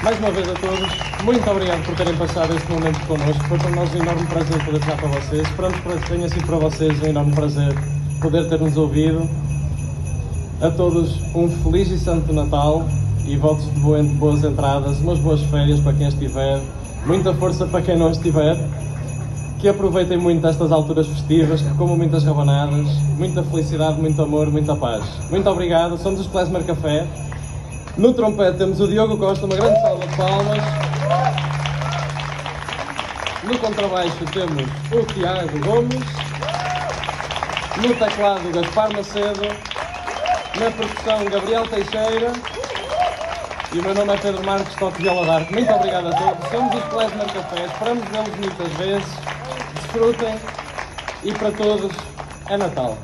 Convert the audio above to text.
Mais uma vez a todos, muito obrigado por terem passado este momento connosco. Foi para nós um enorme prazer poder estar para vocês. Esperamos que tenha sido para vocês um enorme prazer poder ter-nos ouvido. A todos um feliz e santo Natal e votos de boas entradas, umas boas férias para quem estiver, muita força para quem não estiver, que aproveitem muito estas alturas festivas, que comam muitas rabanadas, muita felicidade, muito amor, muita paz. Muito obrigado, somos os Klezmer Café. No trompete temos o Diogo Costa, uma grande salva de palmas. No contrabaixo temos o Tiago Gomes. No teclado, Gaspar Macedo. Na percussão, Gabriel Teixeira. E o meu nome é Pedro Marques, toco viola d'arco. Muito obrigado a todos. Somos os Klezmer Café. Esperamos vê-los muitas vezes. Desfrutem. E para todos, é Natal.